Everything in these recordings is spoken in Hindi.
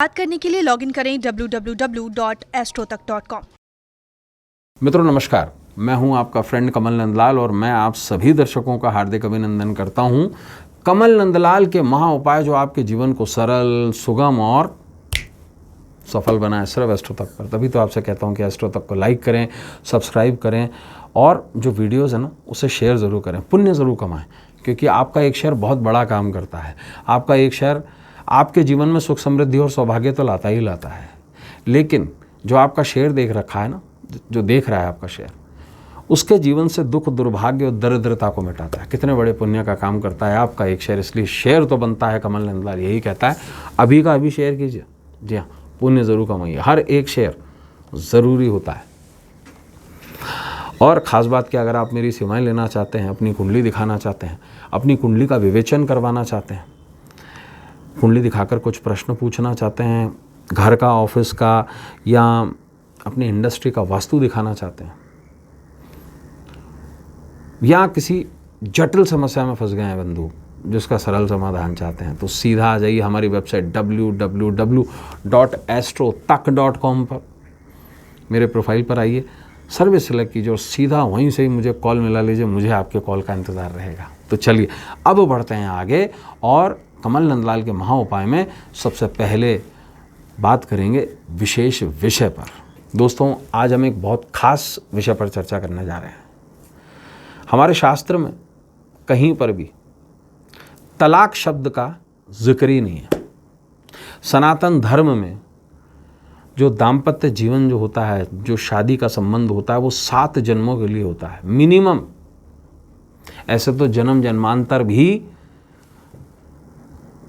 बात करने के लिए लॉगिन करें www.astrotak.com। मित्रों नमस्कार, मैं हूं आपका फ्रेंड कमल नंदलाल और मैं आप सभी दर्शकों का हार्दिक अभिनंदन करता हूं। कमल नंदलाल के महा उपाय जो आपके जीवन को सरल, सुगम और सफल बनाए, सिर्फ एस्ट्रोतक पर। तभी तो आपसे कहता हूं कि एस्ट्रोतक को लाइक करें, सब्सक्राइब करें और जो वीडियोज़ है ना उसे शेयर ज़रूर करें, पुण्य ज़रूर कमाएं, क्योंकि आपका एक शेयर बहुत बड़ा काम करता है। आपका एक शेयर आपके जीवन में सुख समृद्धि और सौभाग्य तो लाता ही लाता है, लेकिन जो आपका शेयर देख रखा है ना, जो देख रहा है आपका शेयर, उसके जीवन से दुख, दुर्भाग्य और दरिद्रता को मिटाता है। कितने बड़े पुण्य का काम करता है आपका एक शेयर। इसलिए शेयर तो बनता है, कमल नंदलाल यही कहता है, अभी का अभी शेयर कीजिए। जी हाँ, पुण्य ज़रूर कमाइए, हर एक शेयर ज़रूरी होता है। और ख़ास बात कि अगर आप मेरी सेवाएं लेना चाहते हैं, अपनी कुंडली दिखाना चाहते हैं, अपनी कुंडली का विवेचन करवाना चाहते हैं, कुंडली दिखाकर कुछ प्रश्न पूछना चाहते हैं, घर का, ऑफिस का या अपनी इंडस्ट्री का वास्तु दिखाना चाहते हैं, या किसी जटिल समस्या में फंस गए हैं बंधु, जिसका सरल समाधान चाहते हैं, तो सीधा आ जाइए हमारी वेबसाइट www.astrotak.com पर। मेरे प्रोफाइल पर आइए, सर्विस सिलेक्ट कीजिए और सीधा वहीं से ही मुझे कॉल मिला लीजिए। मुझे आपके कॉल का इंतज़ार रहेगा। तो चलिए अब बढ़ते हैं आगे और कमल नंदलाल के महा उपाय में सबसे पहले बात करेंगे विशेष विषय पर। दोस्तों, आज हम एक बहुत खास विषय पर चर्चा करने जा रहे हैं। हमारे शास्त्र में कहीं पर भी तलाक शब्द का जिक्र ही नहीं है। सनातन धर्म में जो दाम्पत्य जीवन जो होता है, जो शादी का संबंध होता है, वो 7 जन्मों के लिए होता है मिनिमम। ऐसे तो जन्म जन्मांतर भी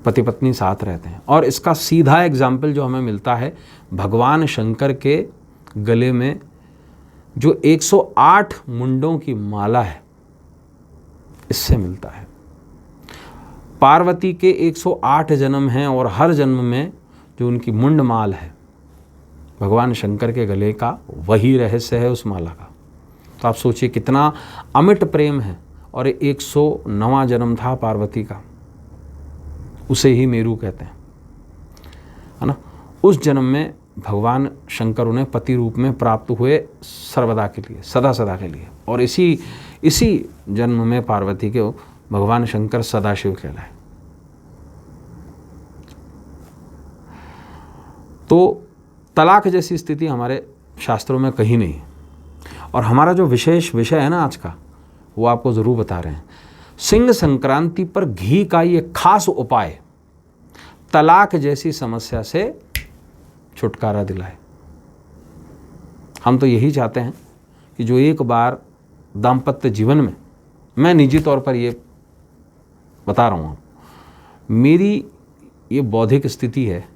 पति पत्नी साथ रहते हैं। और इसका सीधा एग्जाम्पल जो हमें मिलता है भगवान शंकर के गले में जो 108 मुंडों की माला है, इससे मिलता है। पार्वती के 108 जन्म हैं और हर जन्म में जो उनकी मुंड माल है, भगवान शंकर के गले का वही रहस्य है उस माला का। तो आप सोचिए कितना अमिट प्रेम है। और 109वां जन्म था पार्वती का, उसे ही मेरू कहते हैं, है ना। उस जन्म में भगवान शंकर उन्हें पति रूप में प्राप्त हुए सर्वदा के लिए, सदा सदा के लिए। और इसी जन्म में पार्वती के भगवान शंकर सदाशिव कहलाए। तो तलाक जैसी स्थिति हमारे शास्त्रों में कहीं नहीं है। और हमारा जो विशेष विषय है ना आज का, वो आपको ज़रूर बता रहे हैं। सिंह संक्रांति पर घी का ये खास उपाय तलाक जैसी समस्या से छुटकारा दिलाए। हम तो यही चाहते हैं कि जो एक बार दाम्पत्य जीवन में, मैं निजी तौर पर ये बता रहा हूँ, मेरी ये बौद्धिक स्थिति है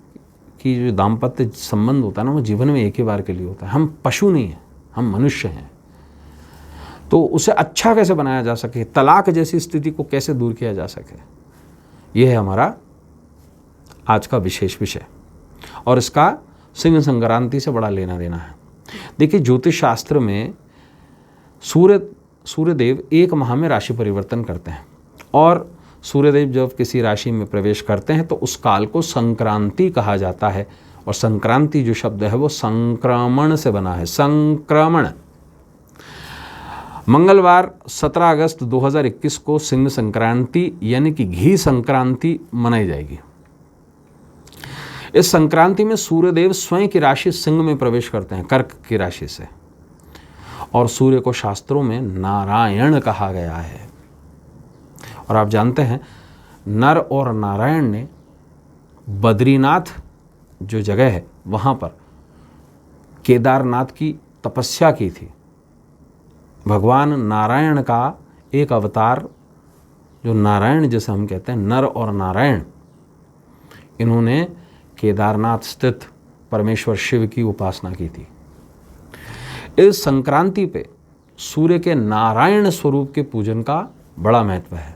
कि जो दाम्पत्य संबंध होता है ना, वो जीवन में एक ही बार के लिए होता है। हम पशु नहीं हैं, हम मनुष्य हैं। तो उसे अच्छा कैसे बनाया जा सके, तलाक जैसी स्थिति को कैसे दूर किया जा सके, यह है हमारा आज का विशेष विषय। और इसका सिंह संक्रांति से बड़ा लेना देना है। देखिए, ज्योतिष शास्त्र में सूर्यदेव एक माह में राशि परिवर्तन करते हैं। और सूर्यदेव जब किसी राशि में प्रवेश करते हैं तो उस काल को संक्रांति कहा जाता है। और संक्रांति जो शब्द है वो संक्रमण से बना है, संक्रमण। मंगलवार 17 अगस्त 2021 को सिंह संक्रांति यानी कि घी संक्रांति मनाई जाएगी। इस संक्रांति में सूर्यदेव स्वयं की राशि सिंह में प्रवेश करते हैं, कर्क की राशि से। और सूर्य को शास्त्रों में नारायण कहा गया है। और आप जानते हैं, नर और नारायण ने बद्रीनाथ जो जगह है वहाँ पर केदारनाथ की तपस्या की थी। भगवान नारायण का एक अवतार, जो नारायण जैसे हम कहते हैं, नर और नारायण, इन्होंने केदारनाथ स्थित परमेश्वर शिव की उपासना की थी। इस संक्रांति पे सूर्य के नारायण स्वरूप के पूजन का बड़ा महत्व है।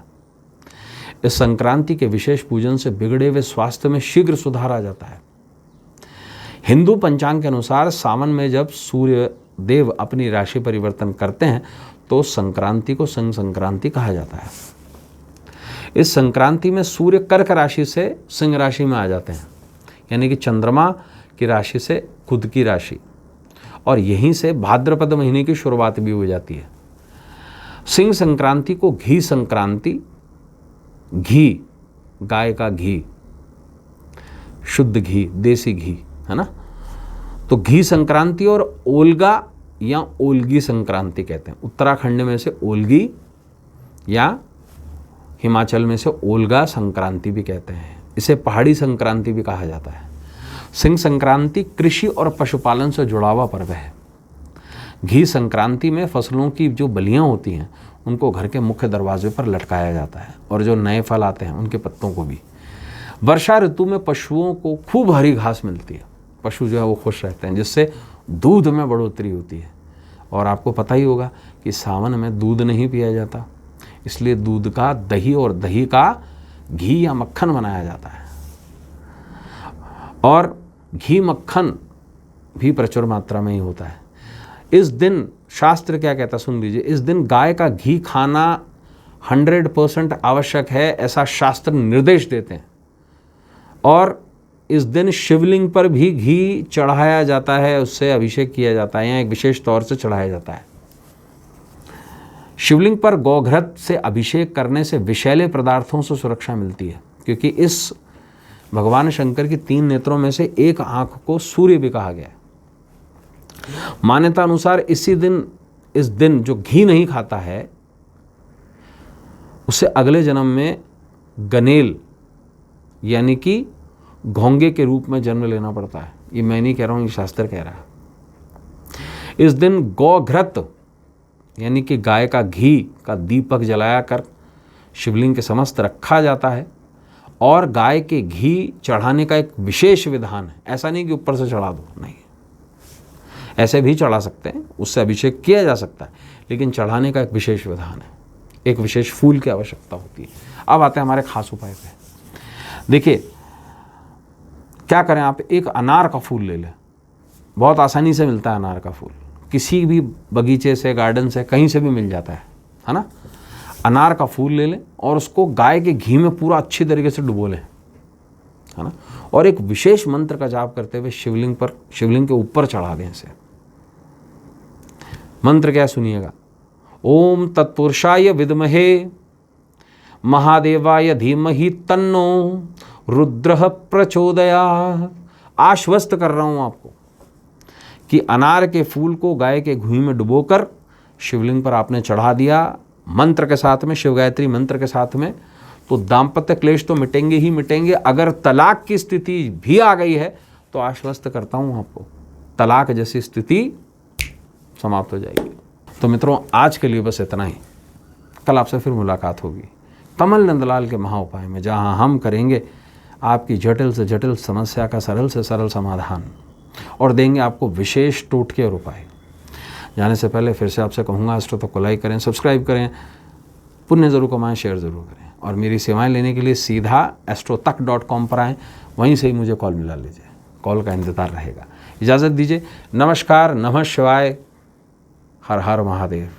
इस संक्रांति के विशेष पूजन से बिगड़े हुए स्वास्थ्य में शीघ्र सुधार आ जाता है। हिंदू पंचांग के अनुसार सावन में जब सूर्य देव अपनी राशि परिवर्तन करते हैं तो संक्रांति को सिंह संक्रांति कहा जाता है। इस संक्रांति में सूर्य कर्क राशि से सिंह राशि में आ जाते हैं। यानी कि चंद्रमा की राशि से खुद की राशि, और यहीं से भाद्रपद महीने की शुरुआत भी हो जाती है। सिंह संक्रांति को घी संक्रांति, घी गाय का घी, शुद्ध घी, देसी घी, है ना, तो घी संक्रांति और ओल्गा या ओल्गी संक्रांति कहते हैं। उत्तराखंड में से ओल्गी या हिमाचल में से ओल्गा संक्रांति भी कहते हैं। इसे पहाड़ी संक्रांति भी कहा जाता है। सिंह संक्रांति कृषि और पशुपालन से जुड़ा हुआ पर्व है। घी संक्रांति में फसलों की जो बलियां होती हैं उनको घर के मुख्य दरवाजे पर लटकाया जाता है, और जो नए फल आते हैं उनके पत्तों को भी। वर्षा ऋतु में पशुओं को खूब हरी घास मिलती है, पशु जो है वो खुश रहते हैं, जिससे दूध में बढ़ोतरी होती है। और आपको पता ही होगा कि सावन में दूध नहीं पिया जाता, इसलिए दूध का दही और दही का घी या मक्खन बनाया जाता है। और घी मक्खन भी प्रचुर मात्रा में ही होता है। इस दिन शास्त्र क्या कहता है सुन लीजिए। इस दिन गाय का घी खाना 100% आवश्यक है, ऐसा शास्त्र निर्देश देते हैं। और इस दिन शिवलिंग पर भी घी चढ़ाया जाता है, उससे अभिषेक किया जाता है या एक विशेष तौर से चढ़ाया जाता है। शिवलिंग पर गौघृत से अभिषेक करने से विषैले पदार्थों से सुरक्षा मिलती है, क्योंकि इस भगवान शंकर की 3 नेत्रों में से एक आंख को सूर्य भी कहा गया है। मान्यता अनुसार इस दिन जो घी नहीं खाता है उसे अगले जन्म में गनेल यानी कि घोंगे के रूप में जन्म लेना पड़ता है। ये मैं नहीं कह रहा हूं, ये शास्त्र कह रहा है। इस दिन गौघृत यानी कि गाय का घी का दीपक जलाया कर शिवलिंग के समस्त रखा जाता है। और गाय के घी चढ़ाने का एक विशेष विधान है। ऐसा नहीं कि ऊपर से चढ़ा दो, नहीं, ऐसे भी चढ़ा सकते हैं, उससे अभिषेक किया जा सकता है, लेकिन चढ़ाने का एक विशेष विधान है, एक विशेष फूल की आवश्यकता होती है। अब आते हैं हमारे खास उपाय पे। देखिए क्या करें, आप एक अनार का फूल ले लें, बहुत आसानी से मिलता है अनार का फूल, किसी भी बगीचे से, गार्डन से, कहीं से भी मिल जाता है ना। अनार का फूल ले लें और उसको गाय के घी में पूरा अच्छी तरीके से डुबो लें, है ना, और एक विशेष मंत्र का जाप करते हुए शिवलिंग के ऊपर चढ़ा दें इसे। मंत्र क्या सुनिएगा। ओम तत्पुरुषाय विद्महे महादेवाय धीमहि तन्नो रुद्रः प्रचोदयात्। आश्वस्त कर रहा हूं आपको कि अनार के फूल को गाय के घी में डुबोकर शिवलिंग पर आपने चढ़ा दिया मंत्र के साथ में, शिव गायत्री मंत्र के साथ में, तो दाम्पत्य क्लेश तो मिटेंगे ही मिटेंगे। अगर तलाक की स्थिति भी आ गई है तो आश्वस्त करता हूं आपको, तलाक जैसी स्थिति समाप्त हो जाएगी। तो मित्रों, आज के लिए बस इतना ही। कल आपसे फिर मुलाकात होगी कमल नंदलाल के महा उपाय में, जहां हम करेंगे आपकी जटिल से जटिल समस्या का सरल से सरल समाधान और देंगे आपको विशेष टोटके और उपाय। जाने से पहले फिर से आपसे कहूँगा, एस्ट्रो तक को लाइक करें, सब्सक्राइब करें, पुण्य ज़रूर कमाएं, शेयर ज़रूर करें, और मेरी सेवाएं लेने के लिए सीधा astrotak.com पर आएँ, वहीं से ही मुझे कॉल मिला लीजिए, कॉल का इंतज़ार रहेगा। इजाज़त दीजिए, नमस्कार, नमः शिवाय, हर हर महादेव।